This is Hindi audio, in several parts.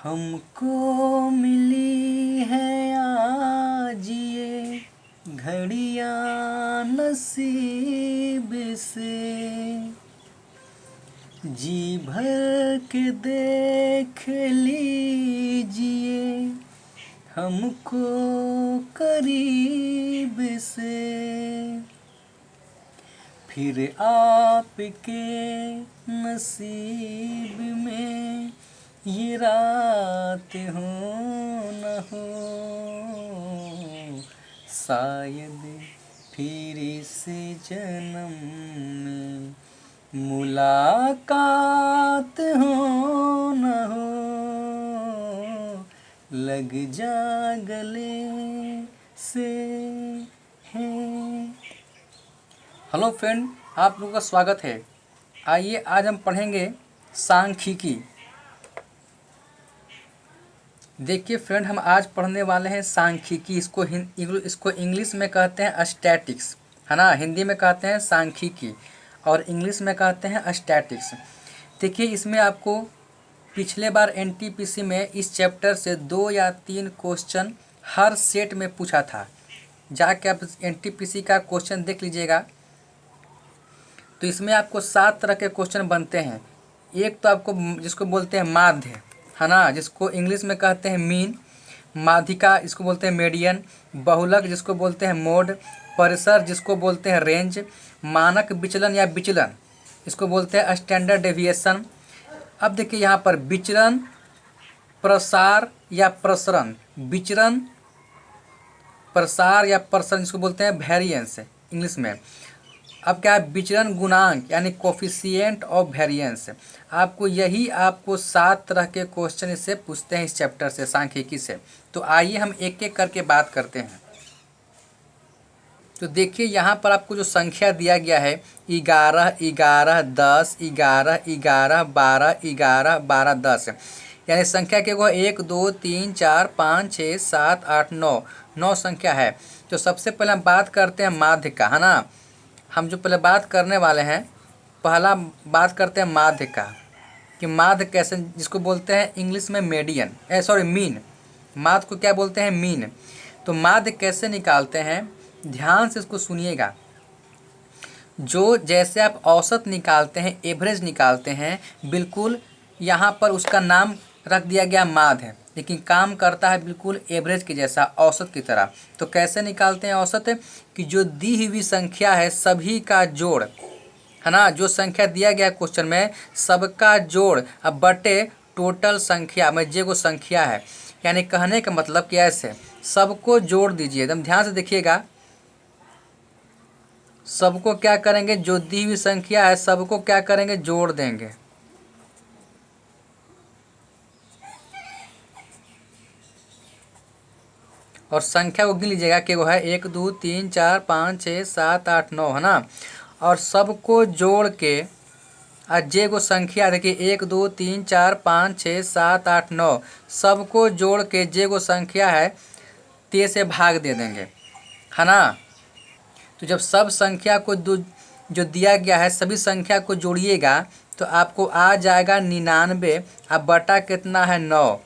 हमको मिली है आज ये घड़ियाँ नसीब से, जी भर के देख लीजिए हमको करीब से, फिर आपके नसीब में ये रात हो न हो, शायद फिर इस जन्म में मुलाकात हो न हो, लग जा गले से है। हेलो फ्रेंड, आप लोगों का स्वागत है। आइए आज हम पढ़ेंगे सांख्यिकी। देखिए फ्रेंड, हम आज पढ़ने वाले हैं सांख्यिकी। इसको इंग्लिश में कहते हैं स्टैटिक्स, है ना। हिंदी में कहते हैं सांख्यिकी और इंग्लिश में कहते हैं स्टैटिक्स। देखिए, इसमें आपको पिछले बार एनटीपीसी में इस चैप्टर से 2 या 3 क्वेश्चन हर सेट में पूछा था। जाके आप एनटीपीसी का क्वेश्चन देख लीजिएगा। तो इसमें आपको 7 तरह के क्वेश्चन बनते हैं। एक तो आपको जिसको बोलते हैं माध्य, है ना, जिसको इंग्लिश में कहते हैं मीन। माध्यिका इसको बोलते हैं मीडियन। बहुलक जिसको बोलते हैं मोड। परिसर जिसको बोलते हैं रेंज। मानक विचलन या विचलन इसको बोलते हैं स्टैंडर्ड डेविएशन। अब देखिए यहाँ पर विचरण, प्रसार या प्रसरण, विचरण, प्रसार या प्रसरण इसको बोलते हैं वेरिएंस इंग्लिश में। अब क्या है, विचरण गुणांक यानी कोफिशिएंट ऑफ वेरिएंस। आपको 7 तरह के क्वेश्चन इससे पूछते हैं, इस चैप्टर से, सांख्यिकी से। तो आइए हम एक एक करके बात करते हैं। तो देखिए यहाँ पर आपको जो संख्या दिया गया है 11, 11, 10, 11, 11, 12, 11, 12, 10, यानी संख्या के को 1, 2, 3, 4, 5, 6, 7, 8, 9 संख्या है। तो सबसे पहले हम बात करते हैं माध्य का, है ना। हम जो पहले बात करने वाले हैं, पहला बात करते हैं माध्य का, कि माध्य कैसे, जिसको बोलते हैं इंग्लिश में मीडियन, मीन। माध्य को क्या बोलते हैं, मीन। तो माध्य कैसे निकालते हैं, ध्यान से इसको सुनिएगा। जो जैसे आप औसत निकालते हैं, एवरेज निकालते हैं, बिल्कुल यहाँ पर उसका नाम रख दिया गया माध्य, लेकिन काम करता है बिल्कुल एवरेज के जैसा, औसत की तरह। तो कैसे निकालते हैं औसत, कि जो दी हुई संख्या है सभी का जोड़, है ना, जो संख्या दिया गया क्वेश्चन में सबका जोड़ अब बटे टोटल संख्या में जो संख्या है। यानी कहने का मतलब कि ऐसे सबको जोड़ दीजिए, एकदम ध्यान से देखिएगा। सबको क्या करेंगे, जो दी हुई संख्या है सबको क्या करेंगे, जोड़ देंगे। और संख्या को गिन लीजिएगा कि वो है 1, 2, 3, 4, 5, 6, 7, 8, 9, है ना। और सबको जोड़ के जे को संख्या देखिए 1, 2, 3, 4, 5, 6, 7, 8, 9, सबको जोड़ के जे को संख्या है ते से भाग दे देंगे, है ना। तो जब सब संख्या को जो दिया गया है सभी संख्या को जोड़िएगा तो आपको आ जाएगा 99। अब बटा कितना है, 9।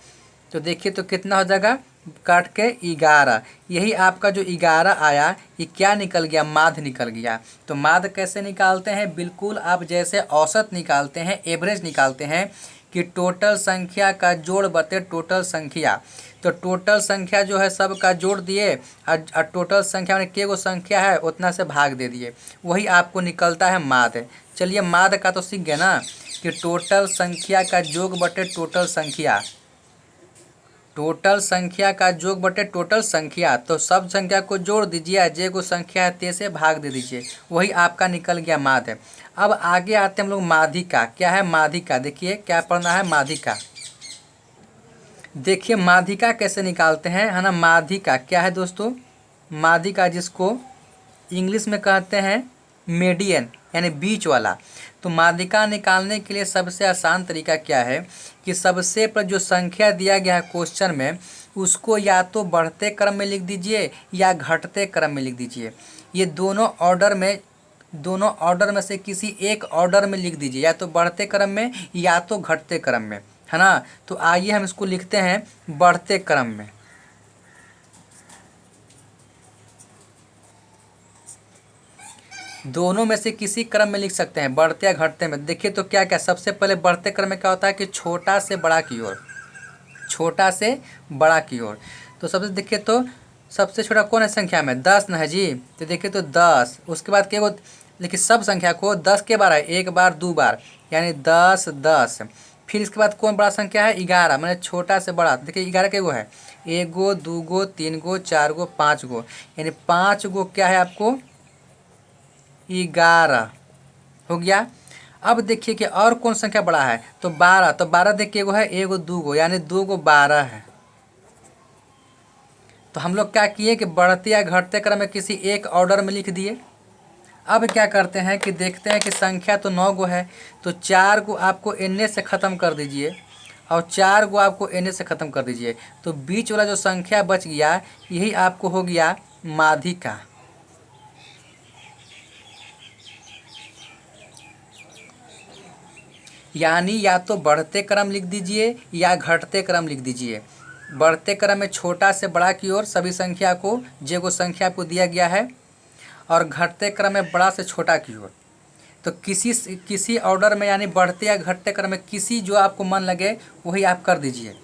तो देखिए तो कितना हो जाएगा, काट के 11। यही आपका जो 11 आया, ये क्या निकल गया, माध्य निकल गया। तो माध्य कैसे निकालते हैं, बिल्कुल आप जैसे औसत निकालते हैं, एवरेज निकालते हैं, कि टोटल संख्या का जोड़ बटे टोटल संख्या। तो टोटल संख्या जो है सब का जोड़ दिए और टोटल संख्या में के गो संख्या है उतना से भाग दे दिए, वही आपको निकलता है माध्य। चलिए माध्य का तो सीख गए ना, कि टोटल संख्या का योग बटे टोटल संख्या, टोटल संख्या का योग बटे टोटल संख्या। तो सब संख्या को जोड़ दीजिए, जे को संख्या है ते से भाग दे दीजिए, वही आपका निकल गया माध्य। अब आगे आते हैं हम लोग माध्यिका। क्या है माध्यिका, देखिए क्या पढ़ना है माध्यिका। देखिए माध्यिका कैसे निकालते हैं, है ना। माध्यिका क्या है दोस्तों, माध्यिका जिसको इंग्लिश में कहते हैं मीडियन, यानी बीच वाला। तो माध्यिका निकालने के लिए सबसे आसान तरीका क्या है, कि सबसे पर जो संख्या दिया गया है क्वेश्चन में उसको या तो बढ़ते क्रम में लिख दीजिए या घटते क्रम में लिख दीजिए। ये दोनों ऑर्डर में से किसी एक ऑर्डर में लिख दीजिए, या तो बढ़ते क्रम में या तो घटते क्रम में। है ना। तो आइए हम इसको लिखते हैं बढ़ते क्रम में। दोनों में से किसी क्रम में लिख सकते हैं, बढ़ते या घटते में। देखिए तो क्या क्या, सबसे पहले बढ़ते क्रम में क्या होता है कि छोटा से बड़ा की ओर, छोटा से बड़ा की ओर। तो सबसे देखिए तो सबसे छोटा कौन है संख्या में, 10 ना है जी। तो देखिए तो 10, उसके बाद क्या, देखिए सब संख्या को 10 के बार है, एक बार दो बार, यानी 10 10। फिर इसके बाद कौन बड़ा संख्या है, 11, मैंने छोटा से बड़ा। देखिए 11 के गो है, एक गो, दो गो, तीन गो, चार गो, पाँच गो, यानी 5 गो क्या है आपको 11 हो गया। अब देखिए कि और कौन संख्या बड़ा है, तो 12। तो 12 देखिए एगो है, एगो दो गो, यानी दो गो 12 है। तो हम लोग क्या किए कि बढ़ते या घटते क्रम में किसी एक ऑर्डर में लिख दिए। अब क्या करते हैं कि देखते हैं कि संख्या तो 9 गो है, तो 4 गो आपको एन से ख़त्म कर दीजिए और 4 गो आपको एन से ख़त्म कर दीजिए। तो बीच वाला जो संख्या बच गया यही आपको हो गया माध्यिका। यानी या तो बढ़ते क्रम लिख दीजिए या घटते क्रम लिख दीजिए। बढ़ते क्रम में छोटा से बड़ा की ओर सभी संख्या को, जो को संख्या को दिया गया है, और घटते क्रम में बड़ा से छोटा की ओर। तो किसी ऑर्डर में, यानी बढ़ते या घटते क्रम में किसी जो आपको मन लगे वही आप कर दीजिए,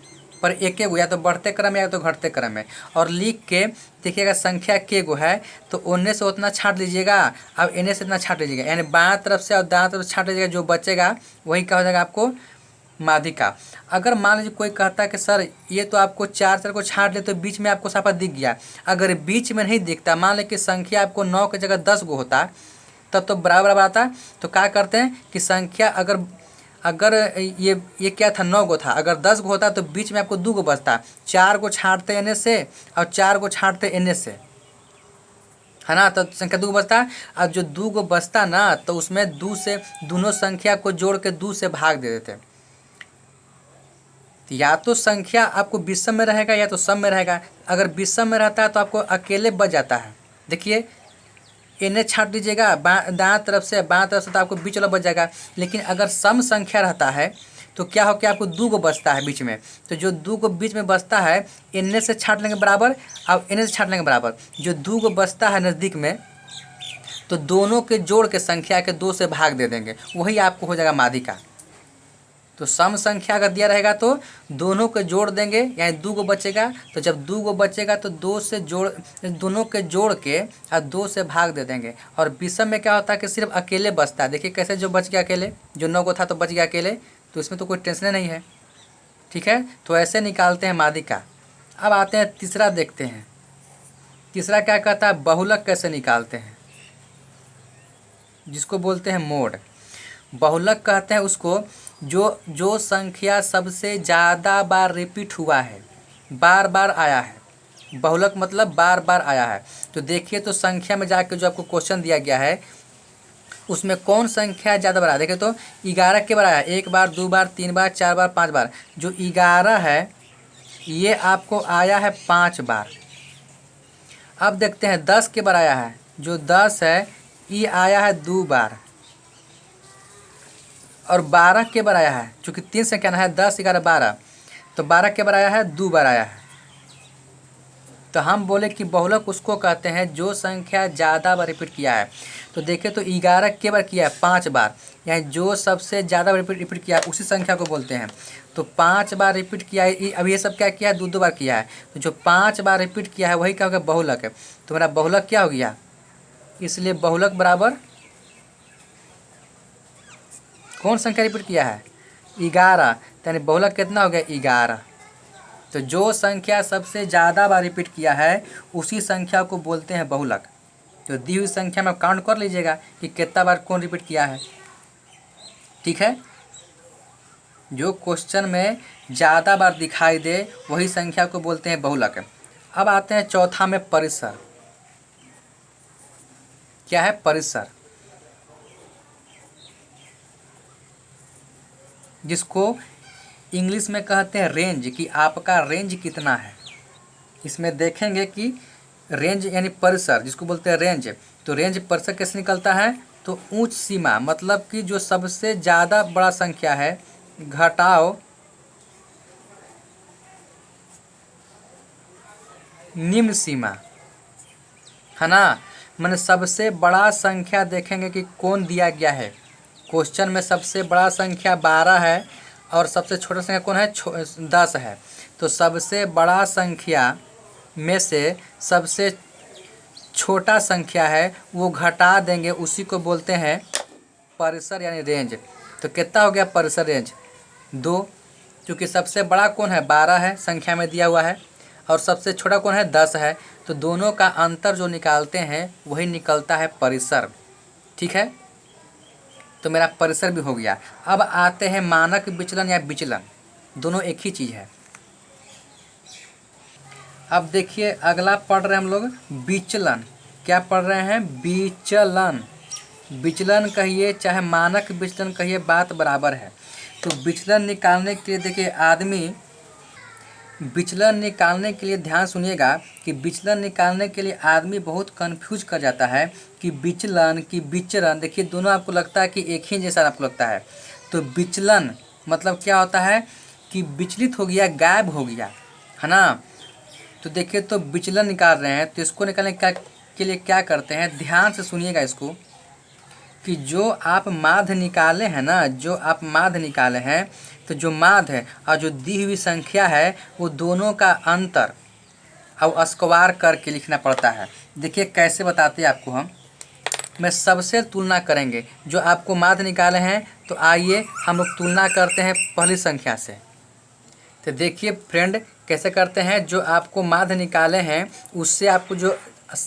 पर एक गो, या तो बढ़ते क्रम या तो घटते क्रम में। और लिख के देखिएगा संख्या के गो है तो ओने से उतना छाँट लीजिएगा, अब एने से इतना छाँट लीजिएगा, यानी बाएं तरफ से और दाएं तरफ से छाँट लीजिएगा, जो बचेगा वही क्या हो जाएगा आपको माध्यिका। अगर मान लीजिए कोई कहता है कि सर ये तो आपको 4 को छाँट ले तो बीच में आपको साफा दिख गया, अगर बीच में नहीं दिखता, मान लीजिए कि संख्या आपको 9 की जगह 10 गो होता तब तो बराबर बराबर आता। तो क्या करते हैं कि संख्या अगर अगर ये क्या था 9 गो था, अगर 10 गो होता तो बीच में आपको 2 गो बचता, 4 को छाँटते एन से और 4 को छाँटते एन से, है ना। तो संख्या 2 बचता। और जो 2 गो बचता ना, तो उसमें 2 से दोनों संख्या को जोड़ के 2 से भाग दे देते। तो या तो संख्या आपको विषम में रहेगा या तो सम में रहेगा। अगर विषम में रहता है तो आपको अकेले बच जाता है। देखिए इन्हें छाँट दीजिएगा दाएं तरफ से, बाएं तरफ से, तो आपको बीच वाला बच जाएगा। लेकिन अगर सम संख्या रहता है तो क्या हो कि आपको 2 गो बचता है बीच में, तो जो 2 गो बीच में बचता है इनने से छाँट लेंगे बराबर, अब इन्हें से छाँट लेंगे बराबर। जो 2 गो बचता है नज़दीक में, तो दोनों के जोड़ के संख्या के 2 से भाग दे देंगे, वही आपको हो जाएगा माध्यिका। तो सम संख्या अगर दिया रहेगा तो दोनों के जोड़ देंगे, यानी 2 गो बचेगा। तो जब 2 गो बचेगा तो 2 से जोड़, दोनों के जोड़ के और 2 से भाग दे देंगे। और विषम में क्या होता है कि सिर्फ अकेले बचता है। देखिए कैसे, जो बच गया अकेले, जो 9 गो था तो बच गया अकेले, तो इसमें तो कोई टेंशन नहीं है। ठीक है, तो ऐसे निकालते हैं माध्यिका। अब आते हैं तीसरा, देखते हैं तीसरा क्या कहता है, बहुलक कैसे निकालते हैं, जिसको बोलते हैं मोड। बहुलक कहते हैं उसको जो संख्या सबसे ज़्यादा बार रिपीट हुआ है, बार बार आया है। बहुलक मतलब बार बार आया है। तो देखिए तो संख्या में जाके जो आपको क्वेश्चन दिया गया है उसमें कौन संख्या ज़्यादा बार आया। देखिए तो 11 के बार आया, एक बार, दो बार, तीन बार, चार बार, 5 बार। जो 11 है ये आपको आया है 5 बार। अब देखते हैं 10 के बार आया है, जो 10 है ये आया है 2 बार। और 12 के बार आया है, चूँकि 3 संख्या है, 10 11 12, तो 12 के बार आया है 2 बार आया है। तो हम बोले कि बहुलक उसको कहते हैं जो संख्या ज़्यादा बार रिपीट किया है। तो देखिए तो 11 के बार किया है 5 बार, यानी जो सबसे ज़्यादा रिपीट किया है उसी संख्या को बोलते हैं। तो 5 बार रिपीट किया है, अब ये सब क्या किया है, 2 बार किया है। तो जो 5 बार रिपीट किया है वही क्या हो गया, बहुलक है। तो मेरा बहुलक क्या हो गया, इसलिए बहुलक बराबर कौन संख्या रिपीट किया है, 11। यानी बहुलक कितना हो गया, 11। तो जो संख्या सबसे ज़्यादा बार रिपीट किया है उसी संख्या को बोलते हैं बहुलक। तो दी हुई संख्या में काउंट कर लीजिएगा कि कितना बार कौन रिपीट किया है। ठीक है, जो क्वेश्चन में ज़्यादा बार दिखाई दे वही संख्या को बोलते हैं बहुलक। अब आते हैं चौथा में, परिसर। क्या है परिसर, जिसको इंग्लिश में कहते हैं रेंज, कि आपका रेंज कितना है। इसमें देखेंगे कि रेंज यानी परिसर, जिसको बोलते हैं रेंज। तो रेंज परिसर कैसे निकलता है, तो ऊंच सीमा, मतलब कि जो सबसे ज़्यादा बड़ा संख्या है घटाओ निम्न सीमा, है ना। मैंने सबसे बड़ा संख्या देखेंगे कि कौन दिया गया है। क्वेश्चन में सबसे बड़ा संख्या 12 है और सबसे छोटा संख्या कौन है, 10 है। तो सबसे बड़ा संख्या में से सबसे छोटा संख्या है वो घटा देंगे, उसी को बोलते हैं परिसर यानी रेंज। तो कितना हो गया परिसर रेंज, 2। क्योंकि सबसे बड़ा कौन है, 12 है संख्या में दिया हुआ है, और सबसे छोटा कौन है, 10 है। तो दोनों का अंतर जो निकालते हैं वही निकलता है परिसर। ठीक है, तो मेरा परिसर भी हो गया। अब आते हैं मानक विचलन या विचलन, दोनों एक ही चीज़ है। अब देखिए अगला पढ़ रहे हैं हम लोग विचलन। क्या पढ़ रहे हैं, विचलन। विचलन कहिए चाहे मानक विचलन कहिए, बात बराबर है। तो विचलन निकालने के लिए देखिए विचलन निकालने के लिए ध्यान सुनिएगा कि विचलन निकालने के लिए आदमी बहुत कंफ्यूज कर जाता है कि विचलन कि विचरण। देखिए दोनों आपको लगता है कि एक ही जैसा आपको लगता है। तो विचलन मतलब क्या होता है कि विचलित हो गया, गायब हो गया, है ना। तो देखिए तो विचलन निकाल रहे हैं, तो इसको निकालने के लिए क्या करते हैं, ध्यान से सुनिएगा इसको, कि जो आप माध्य निकाले हैं ना, जो आप माध्य निकाले हैं, तो जो माध्य है और जो दी हुई संख्या है वो दोनों का अंतर अब स्क्वायर करके लिखना पड़ता है। देखिए कैसे बताते हैं आपको हम, मैं सबसे तुलना करेंगे। जो आपको माध्य निकाले हैं तो आइए हम लोग तुलना करते हैं पहली संख्या से। तो देखिए फ्रेंड कैसे करते हैं, जो आपको माध्य निकाले हैं उससे आपको जो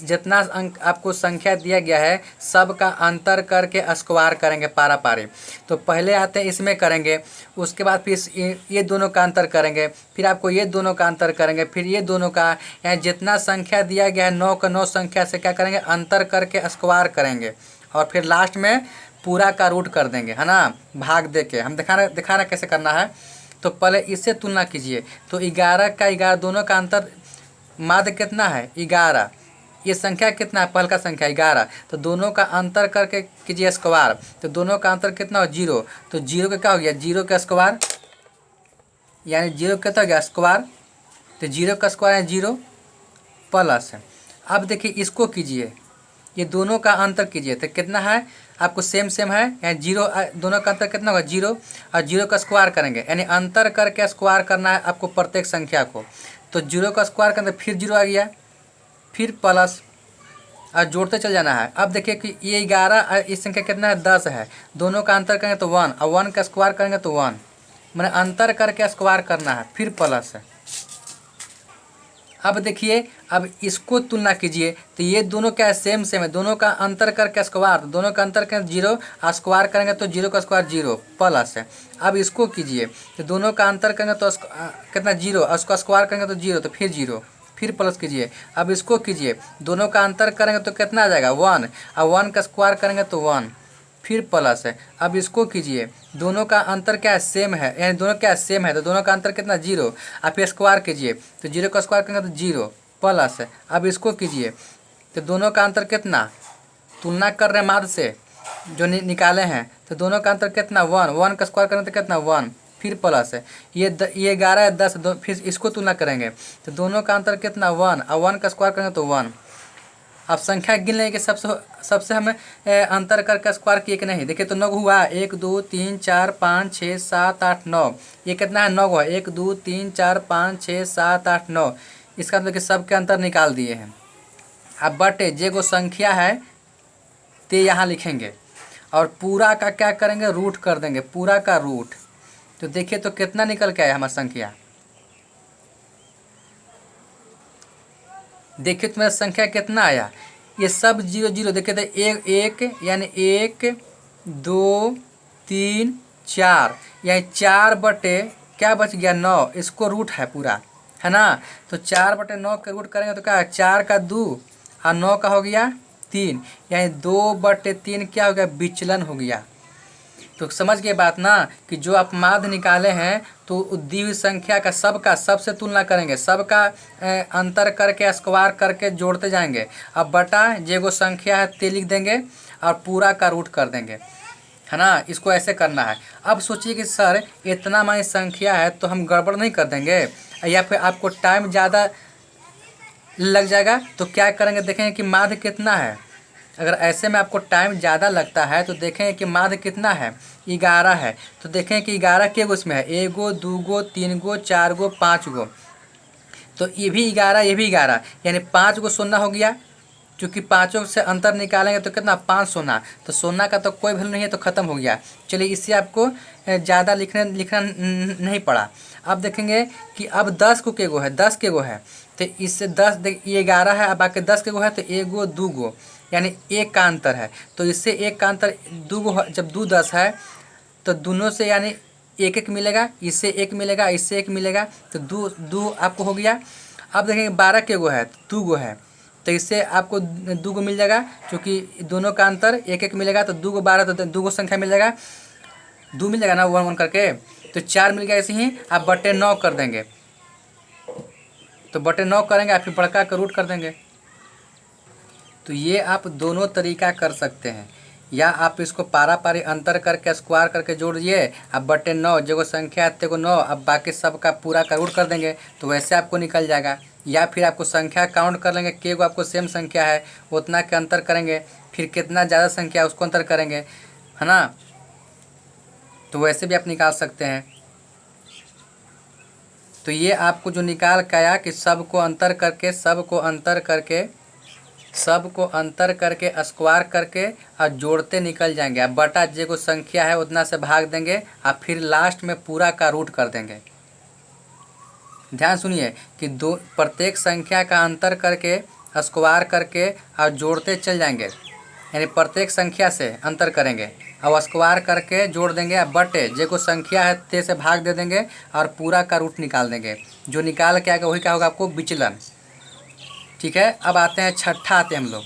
जितना अंक आपको संख्या दिया गया है सब का अंतर करके स्क्वायर करेंगे पारा पारी। तो पहले आते हैं इसमें करेंगे, उसके बाद फिर ये दोनों का अंतर करेंगे, फिर आपको ये दोनों का अंतर करेंगे, फिर ये दोनों का, यानी जितना संख्या दिया गया है 9 का 9 संख्या से क्या करेंगे, अंतर करके स्क्वायर करेंगे, और फिर लास्ट में पूरा का रूट कर देंगे, है ना, भाग दे के। हम दिखा रहे कैसे करना है। तो पहले इससे तुलना कीजिए, तो 11 का 11 दोनों का अंतर माध्य कितना है, 11। ये संख्या कितना है, पहल का संख्या 11, तो दोनों का अंतर करके कीजिए स्क्वायर। तो दोनों का अंतर कितना हो, 0। तो 0 का क्या हो गया, 0 का स्क्वायर, यानी 0 कितना हो गया स्क्वायर। तो 0 का स्क्वायर है 0 प्लस। अब देखिए इसको कीजिए, ये दोनों का अंतर कीजिए, तो कितना है आपको सेम है, यानी 0, दोनों का अंतर कितना होगा 0, और 0 का स्क्वायर करेंगे, यानी अंतर करके स्क्वायर करना है आपको प्रत्येक संख्या को। तो 0 का स्क्वायर करते फिर 0 आ गया, फिर प्लस, और जोड़ते चल जाना है। अब देखिए कि ये 11 इस संख्या कितना है, 10 है, दोनों का अंतर करेंगे तो 1, और 1 का स्क्वायर करेंगे तो 1, मैंने अंतर करके स्क्वायर करना है, फिर प्लस है। अब देखिए अब इसको तुलना कीजिए, तो ये दोनों क्या है, सेम है, दोनों का अंतर करके स्क्वायर, तो दोनों का अंतर करें 0, स्क्वायर करेंगे तो 0 का स्क्वायर 0 प्लस है। अब इसको कीजिए, तो दोनों का अंतर करेंगे तो कितना 0, और उसका स्क्वायर करेंगे तो 0, तो फिर 0, फिर प्लस कीजिए। अब इसको कीजिए, दोनों का अंतर करेंगे तो कितना आ जाएगा 1, और 1 का स्क्वायर करेंगे तो 1, फिर प्लस है। अब इसको कीजिए, दोनों का अंतर क्या है, सेम है, यानी दोनों क्या है, सेम है, तो दोनों का अंतर कितना 0, आप फिर स्क्वायर कीजिए, तो 0 का स्क्वायर करेंगे तो 0 प्लस है। अब इसको कीजिए, तो दोनों का अंतर कितना, तुलना कर रहे हैं माध्य से जो निकाले हैं, तो दोनों का अंतर कितना 1, 1 का स्क्वायर करेंगे तो कितना 1, फिर प्लस है। ये 11 है 10, फिर इसको तुलना करेंगे, तो दोनों का अंतर कितना 1, और 1 का स्क्वायर करेंगे तो 1। अब संख्या गिन लेंगे कि सबसे हमें अंतर करके स्क्वायर किए कि नहीं। देखिए तो 9 हुआ, 1 2 3 4 5 6 7 8 9, ये कितना है 9 हुआ, 1 2 3 4 5 6 7 8 9। इसका मतलब कि सब के अंतर निकाल दिए हैं। अब बटे जे को संख्या है ते यहाँ लिखेंगे, और पूरा का क्या करेंगे, रूट कर देंगे, पूरा का रूट। तो देखिए तो कितना निकल के आया हमारा संख्या, देखिए तो मेरा संख्या कितना आया, ये सब 0 0। देखिए तो एक यानी 1 2 3 4, यानी 4 बटे क्या बच गया 9, इसको रूट है पूरा, है ना। तो 4 बटे 9 के रूट करेंगे तो क्या है, 4 का 2 और 9 का हो गया 3, यानी 2 बटे 3 क्या हो गया, विचलन हो गया। तो समझ गए बात ना, कि जो आप माध्य निकाले हैं तो दी हुई संख्या का सबसे तुलना करेंगे, सबका अंतर करके स्क्वायर करके जोड़ते जाएंगे। अब बटा जे को संख्या है ते लिख देंगे और पूरा का रूट कर देंगे, है ना। इसको ऐसे करना है। अब सोचिए कि सर इतना हमारी संख्या है तो हम गड़बड़ नहीं कर देंगे, या फिर आपको टाइम ज़्यादा लग जाएगा। तो क्या करेंगे, देखेंगे कि माध्य कितना है। अगर ऐसे में आपको टाइम ज़्यादा लगता है तो देखेंगे कि माध्य कितना है, 11 है। तो देखें कि 11 के गो इसमें है, 1 गो 2 गो 3 गो 4 गो 5 गो। तो ये भी 11 ये भी 11, यानी 5 गो शून्य हो गया। क्योंकि पाँचों से अंतर निकालेंगे तो कितना, 5 शून्य। तो शून्य का तो कोई वैल्यू नहीं है, तो ख़त्म हो गया। चलिए इससे आपको ज़्यादा लिखना नहीं पड़ा। अब देखेंगे कि अब 10 को के गो है, 10 के गो है। तो इससे 10 ये 11 है, अब बाकी 10 के गो है, तो 1 गो 2 गो, यानी 1 का अंतर है। तो इससे 1 का अंतर 2 गो, जब 2 10 है तो दोनों से यानी 1 1 मिलेगा, इससे 1 मिलेगा, इससे 1 मिलेगा, तो 2 2 आपको हो गया। अब देखेंगे 12 के गो है, 2 गो है, तो इससे आपको 2 गो मिल जाएगा। क्योंकि दोनों का अंतर 1 1 मिलेगा, तो 2 गो 12, तो 2 गो संख्या मिल जाएगा, 2 मिल जाएगा ना 1 1 करके। तो 4 मिल गया। ऐसे ही आप बटे 9 कर देंगे। तो बटे 9 करेंगे, आप फिर बड़का का रूट कर देंगे। तो ये आप दोनों तरीका कर सकते हैं, या आप इसको पारा पारी अंतर करके स्क्वायर करके जोड़ दिए, अब बटे 9 जो संख्या है को 9, अब बाकी सब का पूरा का रूट कर देंगे, तो वैसे आपको निकल जाएगा। या फिर आपको संख्या काउंट कर लेंगे, के को आपको सेम संख्या है उतना के अंतर करेंगे, फिर कितना ज़्यादा संख्या है उसको अंतर करेंगे, है ना। तो वैसे भी आप निकाल सकते हैं। तो ये आपको जो निकाल के आया कि सबको अंतर करके स्क्वायर करके और जोड़ते निकल जाएंगे। अब बटा जे को संख्या है उतना से भाग देंगे, और फिर लास्ट में पूरा का रूट कर देंगे। ध्यान सुनिए कि प्रत्येक संख्या का अंतर करके स्क्वायर करके और जोड़ते चल जाएंगे, यानी प्रत्येक संख्या से अंतर करेंगे और स्क्वायर करके जोड़ देंगे। अब बटे जे को संख्या है ते से भाग दे देंगे और पूरा का रूट निकाल देंगे। जो निकाल के आएगा वही क्या होगा, आपको विचलन। ठीक है, अब आते हैं छठा, आते हैं हम लोग।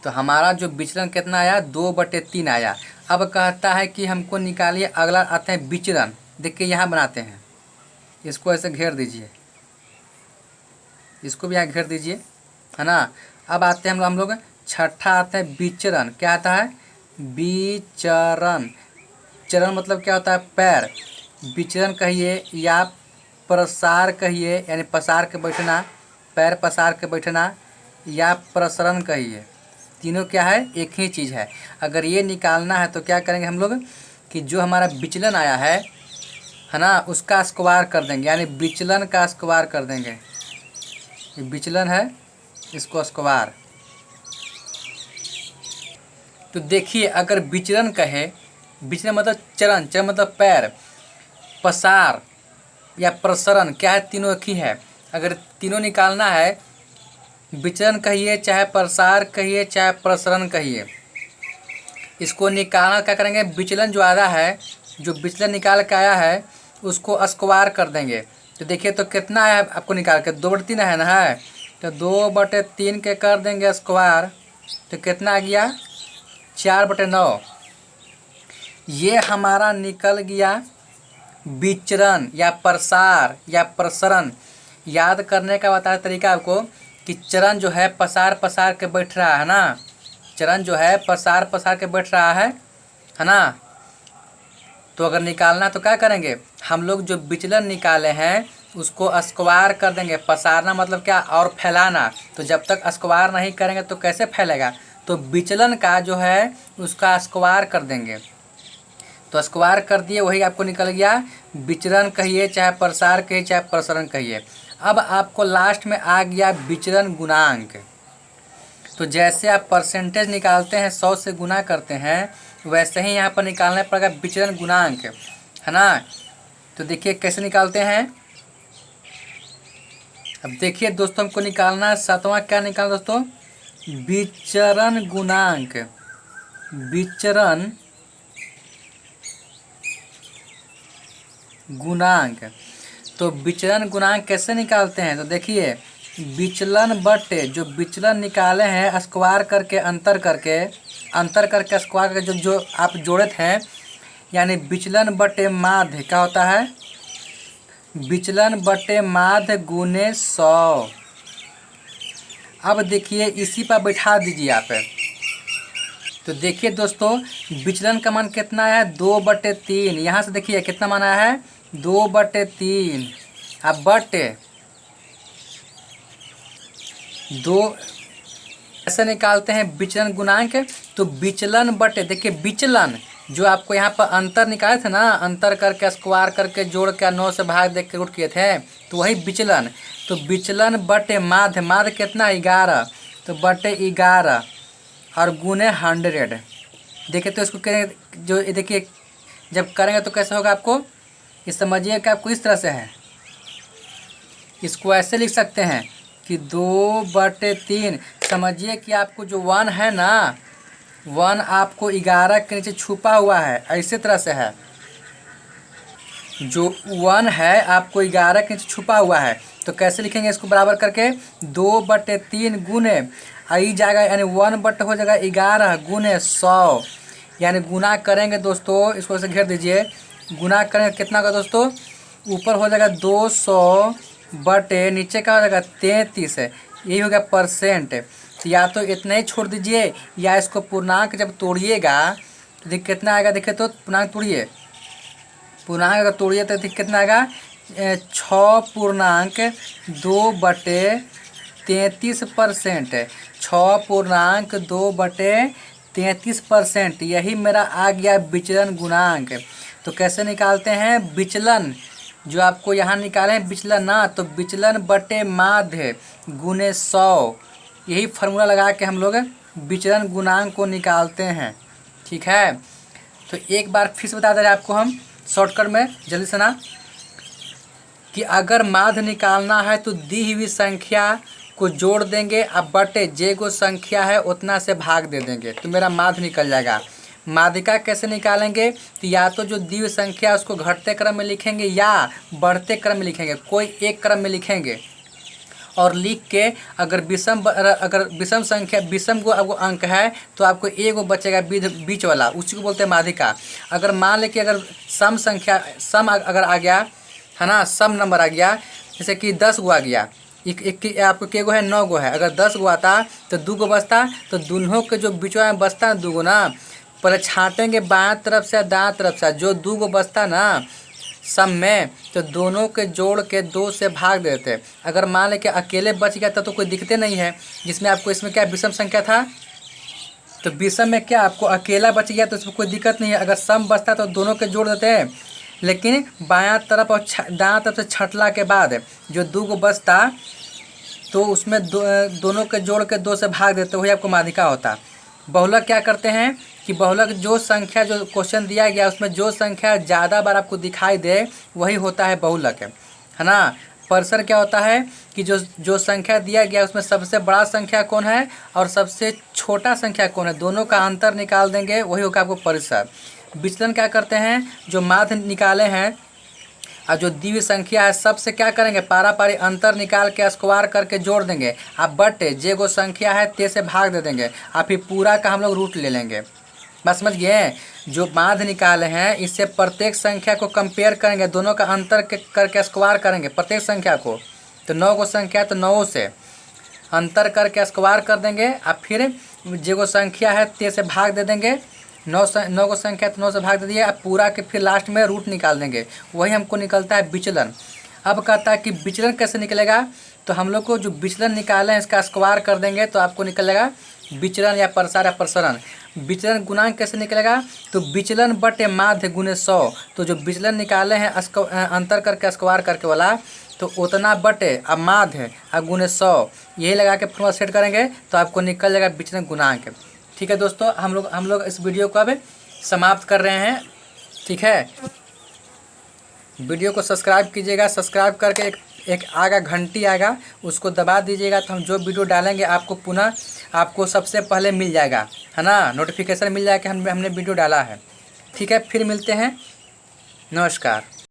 तो हमारा जो विचलन कितना आया, 2/3 आया। अब कहता है कि हमको निकालिए, अगला आते हैं विचलन। देखिए यहाँ बनाते हैं, इसको ऐसे घेर दीजिए, इसको भी यहाँ घेर दीजिए, है ना। अब आते हैं हम लोग छठा, आते हैं विचरण। क्या आता है, विचरण। चरण मतलब क्या होता है, पैर। विचरण कहिए या प्रसार कहिए, यानी पसार के बैठना, पैर पसार के बैठना, या प्रसरण कहिए, तीनों क्या है, एक ही चीज़ है। अगर ये निकालना है तो क्या करेंगे हम लोग कि जो हमारा विचलन आया है ना, उसका स्क्वायर कर देंगे, यानी विचलन का स्क्वायर कर देंगे। ये विचलन है, इसको स्क्वायर। तो देखिए अगर विचलन कहे, विचलन मतलब चरण, चरण मतलब पैर, पसार या प्रसरण क्या है, तीनों एक ही है। अगर तीनों निकालना है, विचलन कहिए चाहे प्रसार कहिए चाहे प्रसरण कहिए, इसको निकालना क्या करेंगे, विचलन जो आया है, जो विचलन निकाल के आया है उसको स्क्वायर कर देंगे। तो देखिए तो कितना है आपको निकाल के, 2/3 है ना, है तो 2/3 के कर देंगे स्क्वायर, तो कितना आ गया, 4/9। ये हमारा निकल गया विचरण या प्रसार या प्रसरण। याद करने का बताया तरीका आपको कि चरण जो है पसार पसार के बैठ रहा है ना, चरण जो है पसार पसार के बैठ रहा है ना। तो अगर निकालना तो क्या करेंगे, हम लोग जो विचलन निकाले हैं उसको स्क्वायर कर देंगे। पसारना मतलब क्या, और फैलाना। तो जब तक स्क्वायर नहीं करेंगे तो कैसे फैलेगा, तो विचलन का जो है उसका स्क्वायर कर देंगे। तो स्क्वायर कर दिए, वही आपको निकल गया विचलन कहिए चाहे प्रसार कहिए चाहे प्रसरण कहिए। अब आपको लास्ट में आ गया विचलन गुणांक। तो जैसे आप परसेंटेज निकालते हैं 100 से गुना करते हैं, वैसे ही यहाँ पर निकालना पड़ेगा विचलन गुणांक, है ना। तो देखिए कैसे निकालते हैं। अब देखिए दोस्तों, हमको निकालना है सातवां, क्या निकालना दोस्तों, विचरण गुणांक। विचरण गुणांक। तो विचलन गुणांक कैसे निकालते हैं, तो देखिए विचलन बटे जो विचलन निकाले हैं स्क्वायर करके अंतर करके स्क्वायर करके जो आप जोड़े थे, यानी विचलन बटे माध्य क्या होता है, विचलन बटे माध्य गुने 100। अब देखिए इसी पर बैठा दीजिए आप। तो देखिए दोस्तों विचलन का मान कितना है, 2/3। यहाँ से देखिए कितना मान आया है, 2/3। अब बटे दो ऐसे निकालते हैं विचलन गुणांक। तो विचलन बटे, देखिए विचलन जो आपको यहाँ पर अंतर निकाले थे ना, अंतर करके स्क्वायर करके जोड़ के 9 से भाग देख के रूट किए थे, तो वही विचलन। तो विचलन बटे माध्य, माध्य कितना 11, तो बटे 11 और गुने 100। देखिए तो इसको करेंगे जो, देखिए जब करेंगे तो कैसे होगा आपको, ये समझिए कि आपको इस तरह से है, इसको ऐसे लिख सकते हैं कि 2/3। समझिए कि आपको जो 1 है ना, 1 आपको 11 के नीचे छुपा हुआ है, ऐसे तरह से है। जो 1 है आपको 11 के नीचे छुपा हुआ है, तो कैसे लिखेंगे इसको, बराबर करके 2/3 गुने आई जाएगा, यानी 1 हो जाएगा 11 गुने 100, यानी गुना करेंगे दोस्तों, इसको ऐसे घेर दीजिए, गुना करेंगे कितना का दोस्तों, ऊपर हो जाएगा 200 बटे नीचे का हो जाएगा 33 है, यही हो गया परसेंट। तो या तो इतना ही छोड़ दीजिए, या इसको पूर्णांक जब तोड़िएगा तो देखिए कितना आएगा, देखिए तो पूर्णांक तोड़िए, पूर्णांक अगर तोड़िए तो देखिए कितना आएगा, 6.2/33%, 6.2/33%, यही मेरा आ गया विचलन गुणांक। तो कैसे निकालते हैं विचलन, जो आपको यहाँ निकाले हैं विचलन ना, तो विचलन बटे माध्य गुने 100, यही फार्मूला लगा के हम लोग विचलन गुणांक को निकालते हैं। ठीक है, तो एक बार फिर से बता दे रहे आपको हम शॉर्टकट में, जल्दी से ना, कि अगर माध्य निकालना है तो दी हुई संख्या को जोड़ देंगे, अब बटे जे को संख्या है उतना से भाग दे देंगे, तो मेरा माध्य निकल जाएगा। माध्यिका कैसे निकालेंगे, तो या तो जो दी हुई संख्या उसको घटते क्रम में लिखेंगे या बढ़ते क्रम में लिखेंगे, कोई एक क्रम में लिखेंगे, और लिख के अगर विषम संख्या, विषम को आपको अंक है तो आपको एगो बचेगा बीच वाला, उसी को बोलते हैं माध्यिका। अगर मान लें कि अगर सम संख्या, सम अगर आ गया है ना, सम नंबर आ गया, जैसे कि 10 गो आ गया, एक आपको के गो है, 9 गो है, अगर 10 गो आता तो 2 गो बचता, तो दोनों के जो बीच में बचता है 2 गो ना, पहले छाँटेंगे बाएं तरफ से दाएं तरफ से, जो 2 गो बचता ना सम में, तो दोनों के जोड़ के 2 से भाग देते। अगर मान लें कि अकेले बच गया तो कोई दिक्कत नहीं है, जिसमें आपको इसमें क्या विषम संख्या था, तो विषम में क्या आपको अकेला बच गया तो इसमें कोई दिक्कत नहीं है, अगर सम बचता तो दोनों के जोड़ देते हैं। लेकिन बायां तरफ और दायां तरफ से छटला के बाद जो 2 गो बचता तो उसमें दोनों के जोड़ के 2 से भाग देते, वही आपको माध्यिका होता। बहुलक क्या करते हैं कि बहुलक जो संख्या, जो क्वेश्चन दिया गया उसमें जो संख्या ज़्यादा बार आपको दिखाई दे वही होता है बहुलक, है ना। परिसर क्या होता है कि जो संख्या दिया गया उसमें सबसे बड़ा संख्या कौन है और सबसे छोटा संख्या कौन है, दोनों का अंतर निकाल देंगे, वही होगा आपको परिसर। विचलन क्या करते हैं, जो माध्य निकाले हैं और जो दी हुई संख्या है सबसे क्या करेंगे, पारा पारी अंतर निकाल के स्क्वायर करके जोड़ देंगे, आप बटे जे को संख्या है ते से भाग दे देंगे, आप फिर पूरा का हम लोग रूट ले लेंगे। बस समझ गए, जो माध्य निकाले हैं इससे प्रत्येक संख्या को कंपेयर करेंगे, दोनों का अंतर करके स्क्वायर करेंगे प्रत्येक संख्या को, तो 9 को संख्या तो 9 से अंतर करके स्क्वायर कर देंगे, आप फिर जे को संख्या है ते से भाग दे देंगे, 9 को संख्या तो 9 से भाग दे दिए, अब पूरा के फिर लास्ट में रूट निकाल देंगे, वही हमको निकलता है विचलन। अब कहता है कि विचलन कैसे निकलेगा, तो हम लोग को जो विचलन निकाले हैं इसका स्क्वायर कर देंगे तो आपको निकलेगा विचलन या प्रसार या प्रसरण। विचलन गुणांक कैसे निकलेगा, तो विचलन बटे माध्य गुने 100, तो जो विचलन निकाले हैं अंतर करके स्क्वायर करके वाला, तो उतना बटे अब माध्य और गुने 100, यही लगा के फॉर्मूला सेट करेंगे तो आपको निकल जाएगा विचलन गुणांक। ठीक है दोस्तों, हम लोग इस वीडियो को अब समाप्त कर रहे हैं। ठीक है, वीडियो को सब्सक्राइब कीजिएगा, सब्सक्राइब करके एक आगा घंटी आएगा उसको दबा दीजिएगा, तो हम जो वीडियो डालेंगे आपको पुनः आपको सबसे पहले मिल जाएगा, है ना, नोटिफिकेशन मिल जाएगा कि हमने वीडियो डाला है। ठीक है, फिर मिलते हैं, नमस्कार।